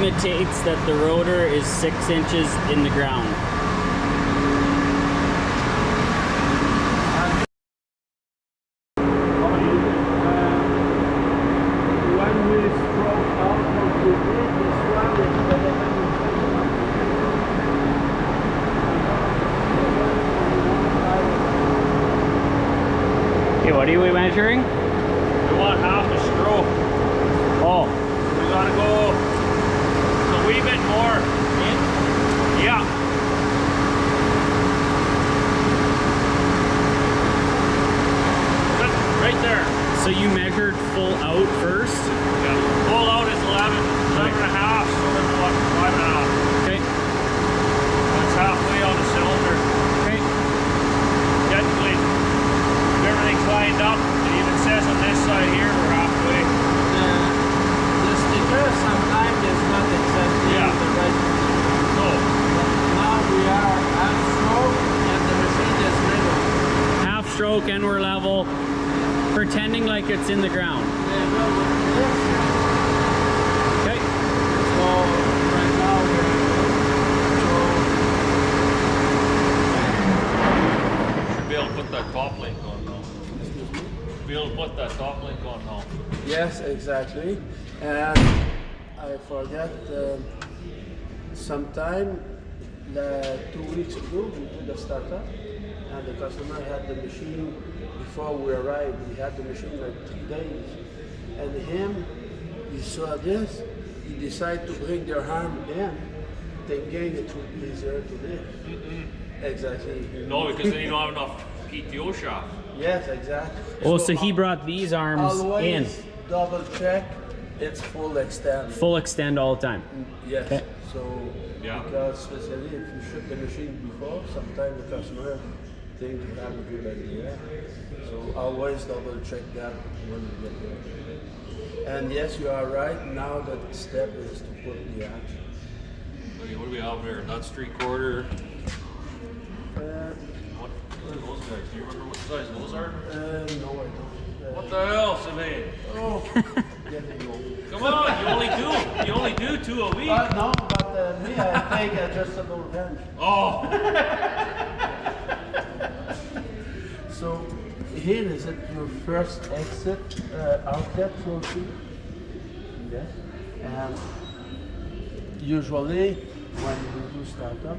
intimates that the rotor is 6 inches in the ground. Okay, what are we measuring? We want half a stroke. Oh. We gotta go a wee bit more in. Yeah. Good, right there. So you measured full out first? Yeah. Full out is 11 and a half, so then what, 5 and a half. Okay. That's halfway on the cylinder. Okay. Technically, if everything's lined up, it even says on this side here, we're halfway. The sticker sometimes is not exactly Yeah. the right. No. Now we are half stroke and the machine is middle. Half stroke and we're level, pretending like it's in the ground. Yeah, well, with this. Okay. So right now Should be able to put that top link on now. Be able to put that top link on now. yes, exactly. And I forgot sometime 2 weeks ago we did a startup and the customer had the machine before we arrived. We had the machine like 3 days. And he saw this, he decided to bring their arm in, thinking it would be easier to lift. Exactly. No, because then you don't have enough PTO shaft. Yes, exactly. Oh, so he brought these arms Always in. double check, it's full extend. Full extend all the time. Yes. Okay. So, Yeah. because especially if you ship the machine before, sometimes the customer think you have a good idea. So always double check that when you get there. And yes, you are right. Now the step is to put the action. Okay, what do we have there? Nuts 3/4. Uh, What are those guys? Do you remember what size those are? no, I don't. What the hell, Savane? Oh, getting old. Come on, you only do 2 a week. No, but me, I take adjustable bench. Oh, So here is it your first exit outlet flow tube. Yes. And usually when we do startup,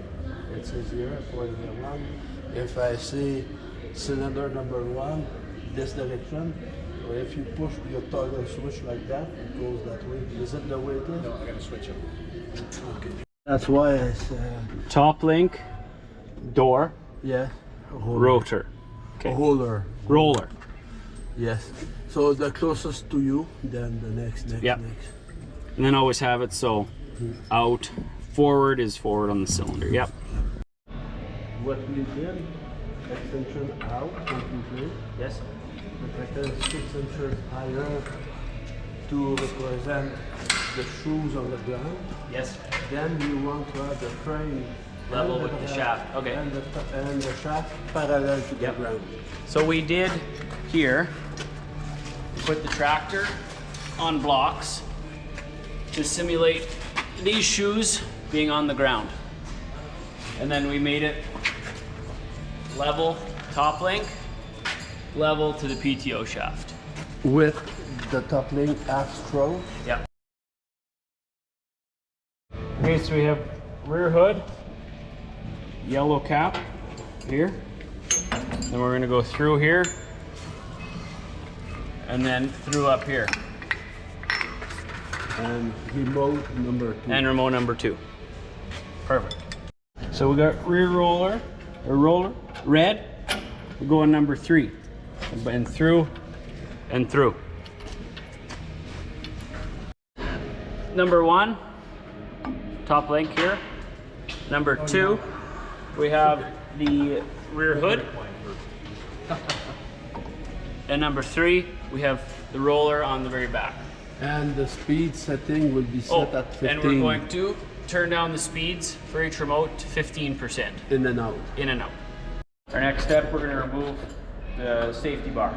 it's easier for the one. If I see cylinder number 1, this direction, or if you push your toggle switch like that, it goes that way. Is it the way it is? No, I gotta switch it. Okay. That's why it's Top link, door, yeah. rotor. Okay. Roller. Roller. Yes. So the closest to you, then the next. Yep. And then always have it so out, forward is forward on the cylinder. Yep. What we did, extension out completely. Yes. The tractor is 6 inches higher to represent the shoes on the ground. Yes. Then we want to have the frame Level and with the shaft. Okay. And the shaft parallel to the ground. So we did here, put the tractor on blocks to simulate these shoes being on the ground. And then we made it level top link, level to the PTO shaft. With the top link half stroke. Yep. Okay, so we have rear hood, yellow cap here. Then we're gonna go through here and then through up here. And remote number 2. And remote number 2. Perfect. So we got rear roller, red. We're going number 3. And through and through. Number 1, top link here. Number 2, we have the rear hood. And number 3, we have the roller on the very back. And the speed setting will be set at 15. And we're going to turn down the speeds for each remote to 15%. in and out. In and out. Our next step, we're going to remove the safety bar.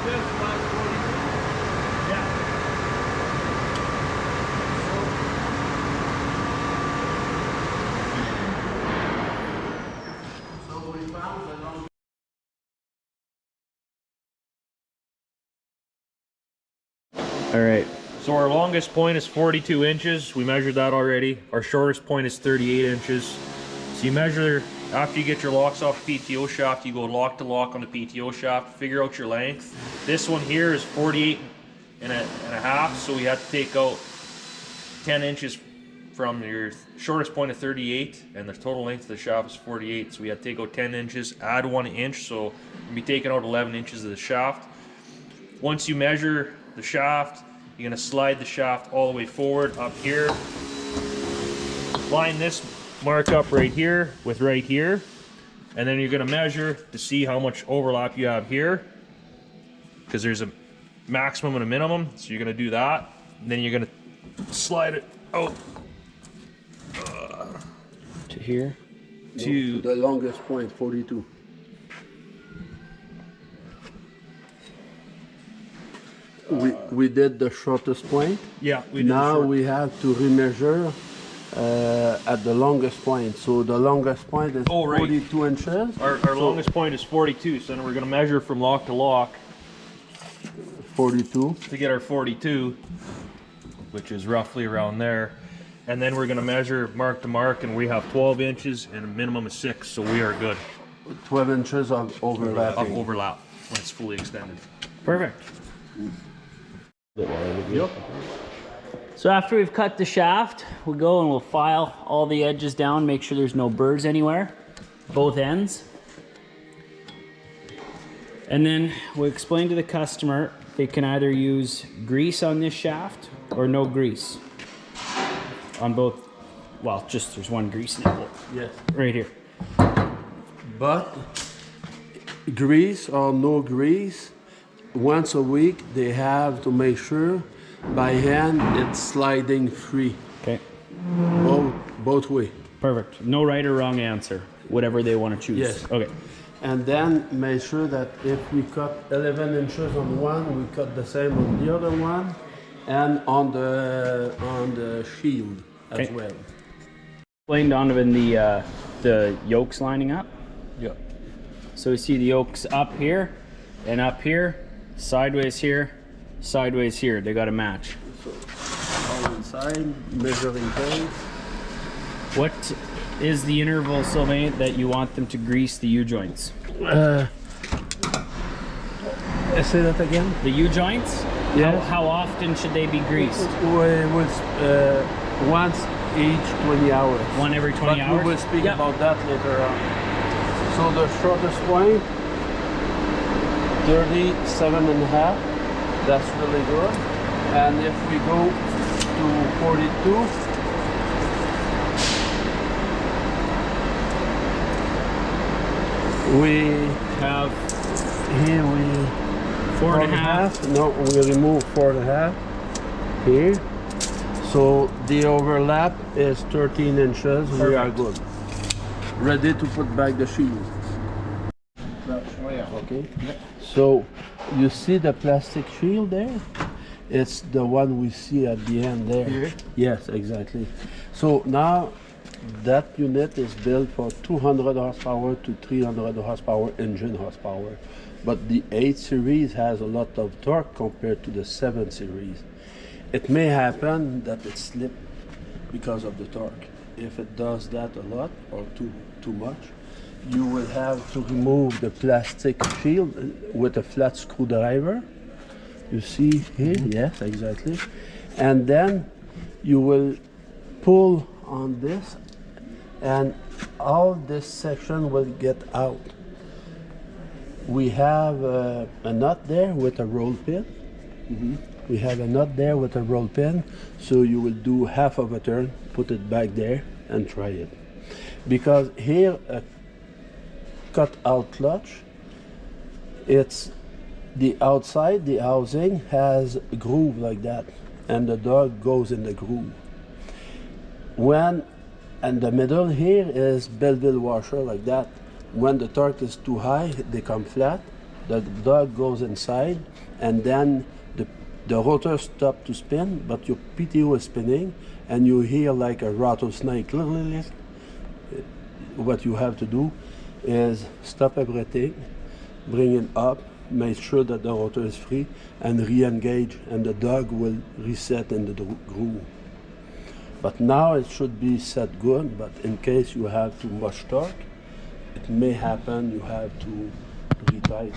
inches by 42. Yeah. So we found the long. All right. So our longest point is 42 inches. We measured that already. Our shortest point is 38 inches. So you measure, after you get your locks off the PTO shaft, you go lock to lock on the PTO shaft, figure out your length. This one here is 48 and a half, so we have to take out 10 inches from your shortest point of 38, and the total length of the shaft is 48, so we have to take out 10 inches, add 1 inch, so we'll be taking out 11 inches of the shaft. Once you measure the shaft, you're going to slide the shaft all the way forward up here. Line this mark up right here with right here. And then you're going to measure to see how much overlap you have here. Because there's a maximum and a minimum. So you're going to do that. And then you're going to slide it out. To here. To the longest point, 42. We did the shortest point. Yeah, we did. Now we have to remeasure at the longest point. So the longest point is 42 inches. Our longest point is 42, so then we're going to measure from lock to lock 42. to get our 42, which is roughly around there. And then we're going to measure mark to mark, and we have 12 inches and a minimum of 6, so we are good. 12 inches of overlap. Of overlap when it's fully extended. Perfect. Yep. So after we've cut the shaft, we'll go and we'll file all the edges down, make sure there's no burrs anywhere, both ends. And then we'll explain to the customer they can either use grease on this shaft or no grease on both. Well, just there's one grease nipple. Yes. Right here. But grease or no grease, once a week they have to make sure by hand it's sliding free. Okay. Both way. Perfect. No right or wrong answer. Whatever they want to choose. Yes. Okay. And then make sure that if we cut 11 inches on one, we cut the same on the other one, and on the shield as well. Explain, Donovan, the yokes lining up. Yeah. So we see the yokes up here and up here, sideways here, sideways here. They got to match. So all inside, measuring tape. What is the interval, Sylvain, that you want them to grease the U-joints? Say that again? The U-joints? Yes. How often should they be greased? Once each 20 hours. One every 20 hours? We will speak about that later on. So the shortest point, 37.5. That's really good. And if we go to 42, we have here 4.5. No, we remove 4.5 here. So the overlap is 13 inches. Perfect. We are good. Ready to put back the shield. Okay. So you see the plastic shield there? It's the one we see at the end there. Here? Yes, exactly. So now that unit is built for 200 horsepower to 300 horsepower engine horsepower. But the 8 series has a lot of torque compared to the 7 series. It may happen that it slips because of the torque. If it does that a lot or too much, you will have to remove the plastic shield with a flat screwdriver. You see here? Yes, exactly. And then you will pull on this, and all this section will get out. We have a nut there with a roll pin. We have a nut there with a roll pin, so you will do half of a turn, put it back there, and try it. Because here a cut out clutch, it's the outside, the housing has a groove like that, and the dog goes in the groove. And the middle here is Belleville washer like that. When the torque is too high, they come flat. the dog goes inside, and then the rotor stops to spin, but your PTO is spinning, and you hear like a rattlesnake. What you have to do is stop everything, bring it up, make sure that the rotor is free, and re-engage, and the dog will reset in the groove. But now it should be set good, but in case you have too much torque, it may happen you have to retighten.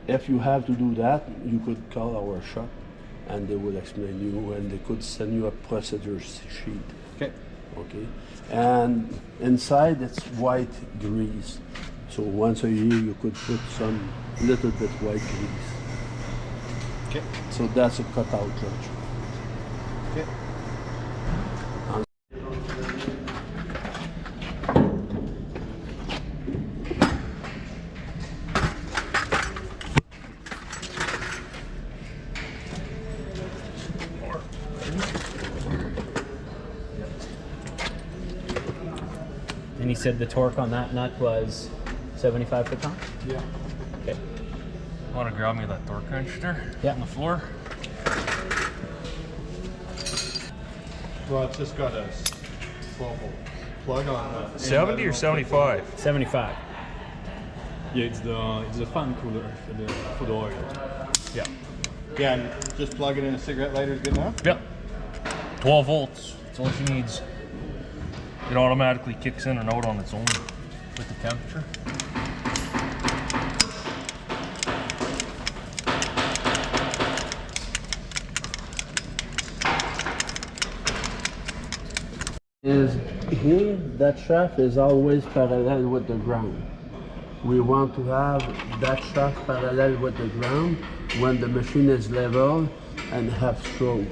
If you have to do that, you could call our shop and they will explain you, and they could send you a procedure sheet. Okay. And inside it's white grease. So once a year you could put some little bit white grease. Okay. So that's a cutout clutch. Okay. And he said the torque on that nut was 75 foot-pounds? Yeah. Okay. Want to grab me that torque wrench there? Yeah. On the floor? Well, it's just got a 12-volt plug on the 70 or 75? 75. Yeah, it's the fan cooler for the oil. Yeah. Yeah, and just plug it in a cigarette lighter is good enough? Yep. 12 volts. That's all she needs. It automatically kicks in and out on its own with the temperature. Is here, that shaft is always parallel with the ground. We want to have that shaft parallel with the ground when the machine is level and have stroke.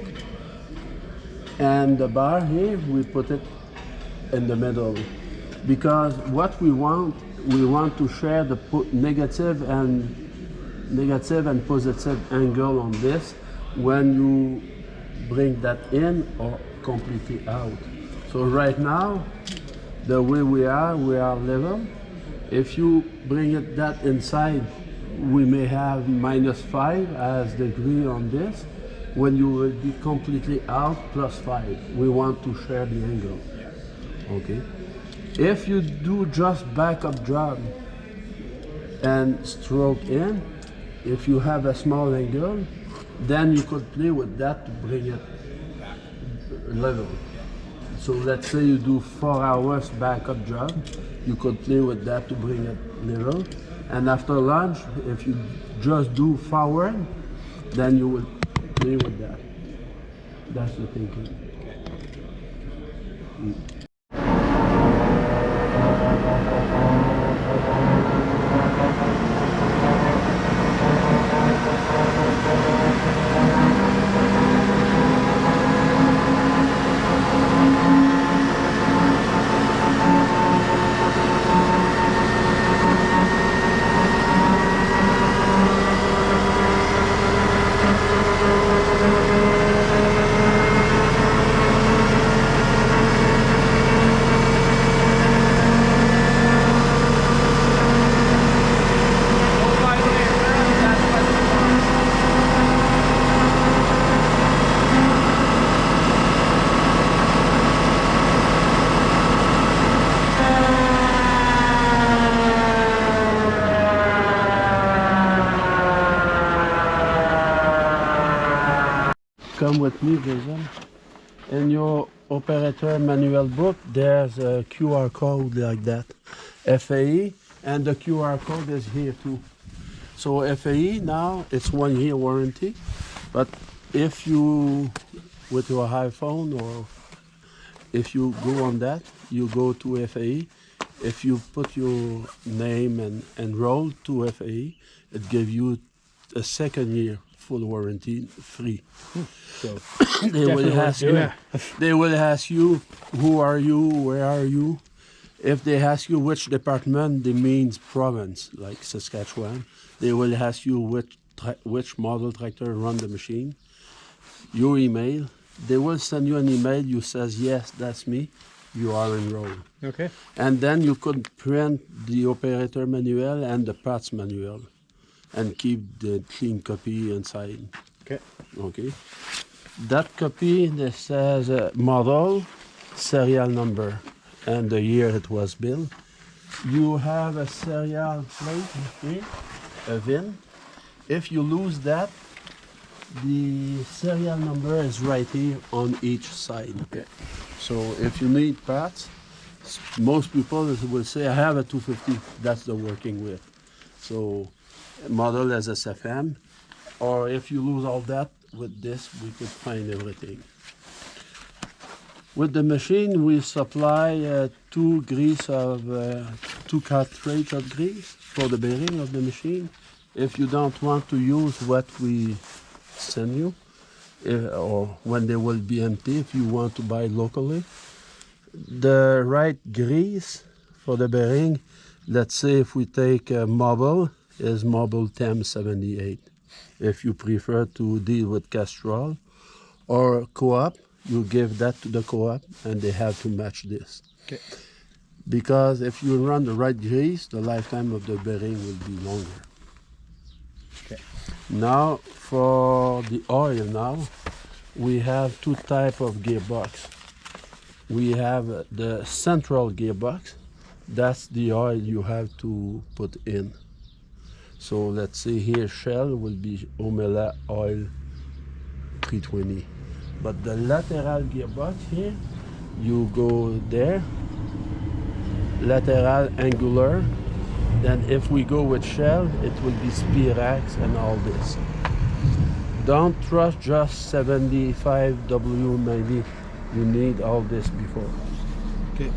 And the bar here, we put it in the middle, because what we want to share the negative and positive angle on this when you bring that in or completely out. So right now, the way we are level. If you bring it that inside, we may have -5 as degree on this. When you will be completely out, +5. We want to share the angle. Okay. If you do just backup job and stroke in, if you have a small angle, then you could play with that to bring it level. So let's say you do 4 hours backup job, you could play with that to bring it level. And after lunch, if you just do forward, then you will play with that. That's the thinking. Come with me, Jason. In your operator manual book, there's a QR code like that. F.A.E, and the QR code is here too. So F.A.E now, it's 1 year warranty, but if you, with your iPhone or if you go on that, you go to F.A.E. If you put your name and enroll to F.A.E, it gives you a 2nd year full warranty free. So they will ask you, who are you, where are you? If they ask you which department, they means province, like Saskatchewan. They will ask you which model tractor run the machine. Your email. They will send you an email. You says yes, that's me. you are in road. Okay. And then you could print the operator manual and the parts manual and keep the clean copy inside. Okay. Okay. That copy, this says model, serial number, and the year it was built. You have a serial plate here, a VIN. If you lose that, the serial number is right here on each side. Okay. So if you need parts, most people will say, I have a 250, that's the working with. So model as SFM, or if you lose all that, with this we could find everything. With the machine we supply two cartridge of grease for the bearing of the machine. If you don't want to use what we send you, or when they will be empty, if you want to buy locally, the right grease for the bearing, let's say if we take a Mobile, is Mobile 1078. If you prefer to deal with Castrol or Co-op, you give that to the Co-op and they have to match this. Okay. Because if you run the right grease, the lifetime of the bearing will be longer. Okay. Now for the oil now, we have two types of gearbox. We have the central gearbox. That's the oil you have to put in. So let's say here Shell will be Omela oil 320. But the lateral gearbox here, you go there, lateral angular. Then if we go with Shell, it will be Spirax and all this. Don't trust just 75W90. You need all this before. Okay.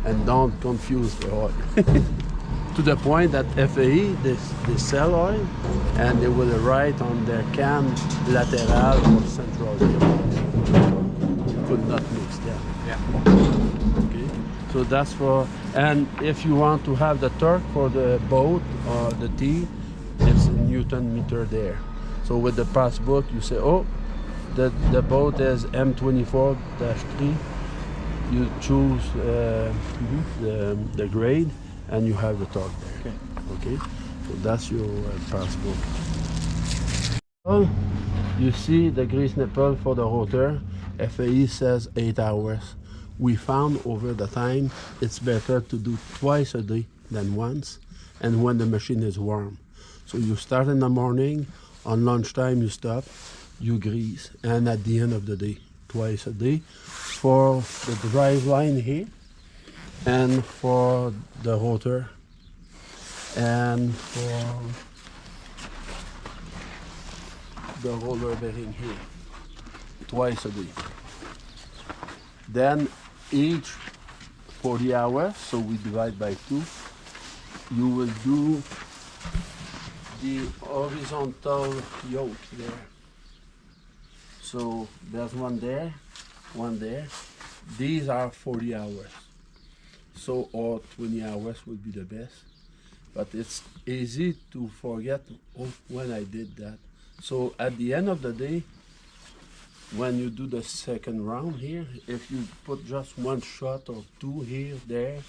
And don't confuse the oil. To the point that F.A.E, they sell oil and they will write on their can lateral or central gearbox. You could not mix them. Yeah. Okay. So that's for, and if you want to have the torque for the boat or the T, it's a Newton meter there. So with the passbook, you say, oh, the boat is M24-3. You choose the grade, and you have the torque there. Okay. Okay. So that's your passbook. Well, you see the grease nipple for the rotor. F.A.E says 8 hours. We found over the time it's better to do twice a day than once, and when the machine is warm. So you start in the morning, on lunchtime you stop, you grease, and at the end of the day, twice a day, for the drive line here, and for the rotor, and for the roller bearing here, twice a day. Then each 40 hours, so we divide by 2, you will do the horizontal yoke there. So there's one there, one there. These are 40 hours. So, or 20 hours would be the best. But it's easy to forget when I did that. So at the end of the day, when you do the second round here, if you put just one shot or two here, there,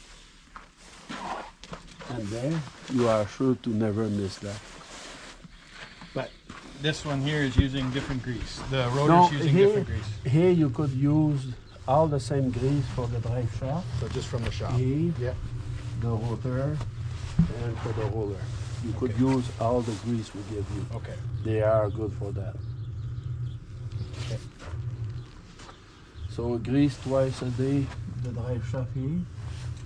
and there, you are sure to never miss that. But this one here is using different grease. The rotor's using different grease. Here you could use all the same grease for the drive shaft. So just from the shop. Here, Yeah. the rotor, and for the roller. You could use all the grease we give you. Okay. They are good for that. Okay. So grease twice a day, the drive shaft here,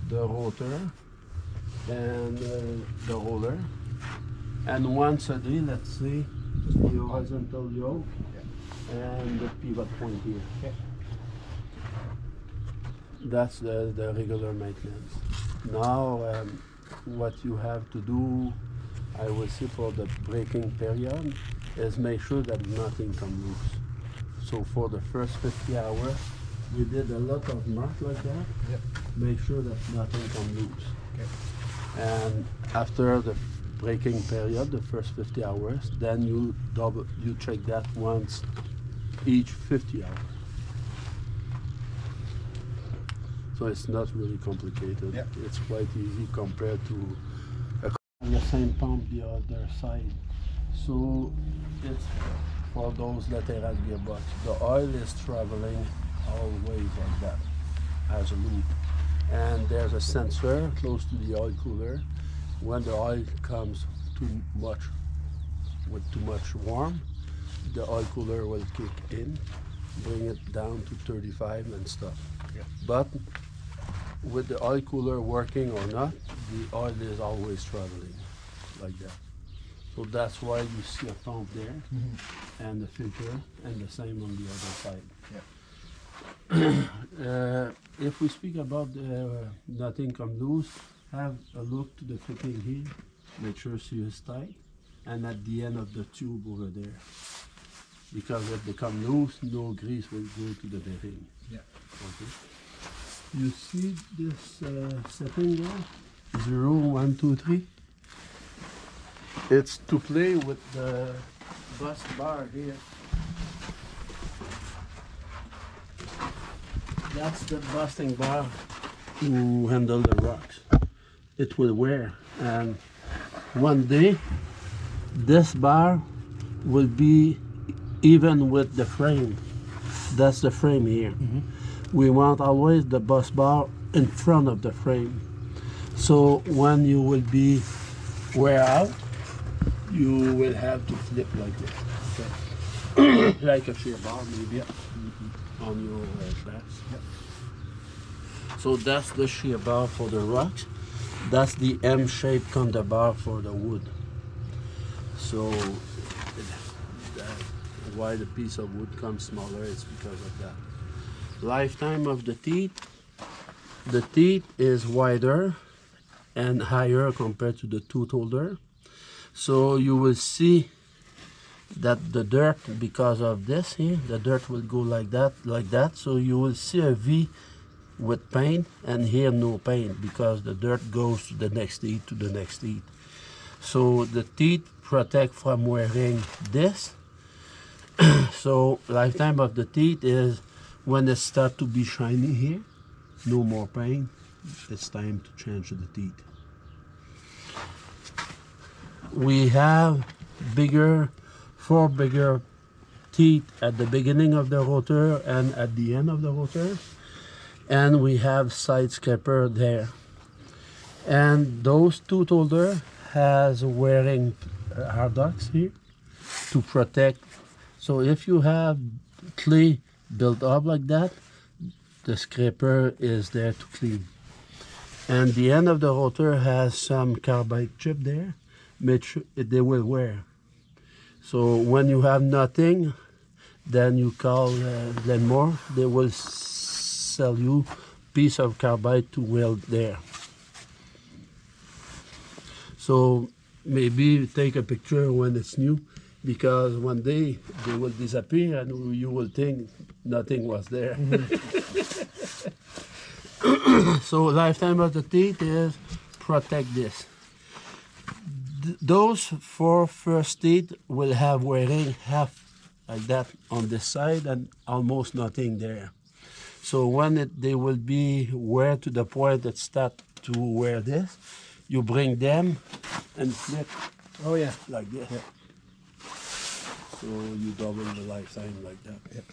the rotor, and the roller. And once a day, let's say, the horizontal yoke and the pivot point here. Okay. That's the regular maintenance. Now, what you have to do, I will say for the braking period, is make sure that nothing comes loose. So for the first 50 hours, we did a lot of marks like that. Yep. Make sure that nothing comes loose. Okay. And after the braking period, the first 50 hours, then you check that once each 50 hours. So it's not really complicated. Yeah. It's quite easy compared to the same pump the other side. So it's for those lateral gearbox. The oil is traveling always like that as a loop. And there's a sensor close to the oil cooler. When the oil comes too much warm, the oil cooler will kick in, bring it down to 35 and stop. Yeah. But with the oil cooler working or not, the oil is always traveling like that. So that's why you see a pump there and the filter, and the same on the other side. Yeah. If we speak about nothing come loose, have a look to the fitting here, make sure she is tight, and at the end of the tube over there. Because if they come loose, no grease will go to the bearing. Yeah. Okay. You see this setting there? 0, 1, 2, 3. It's to play with the bus bar here. That's the busting bar to handle the rocks. It will wear, and one day this bar will be even with the frame. That's the frame here. We want always the bus bar in front of the frame. So when you will be wear out, you will have to flip like this. Okay. Like a shear bar maybe on your class. So that's the shear bar for the rocks. That's the M-shaped counterbar for the wood. So why the piece of wood comes smaller, it's because of that. Lifetime of the teeth. The teeth is wider and higher compared to the tooth holder. So you will see that the dirt, because of this here, the dirt will go like that. So you will see a V with paint, and here no paint, because the dirt goes to the next teeth, to the next teeth. So the teeth protect from wearing this. So lifetime of the teeth is when it start to be shiny here, no more paint, it's time to change the teeth. We have four bigger teeth at the beginning of the rotor and at the end of the rotor, and we have side scraper there. And those tooth holder has wearing hard ducts here to protect. So if you have clay built up like that, the scraper is there to clean. And the end of the rotor has some carbide chip there, make sure they will wear. So when you have nothing, then you call Lenmore, they will sell you piece of carbide to weld there. So maybe take a picture when it's new, because one day they will disappear and you will think nothing was there. So lifetime of the teeth is protect this. Those four first teeth will have wearing half like that on this side and almost nothing there. So when they will be wear to the point that start to wear this, you bring them and flip. Oh yeah. Like this. Yeah. So you double the lifetime like that. Yep.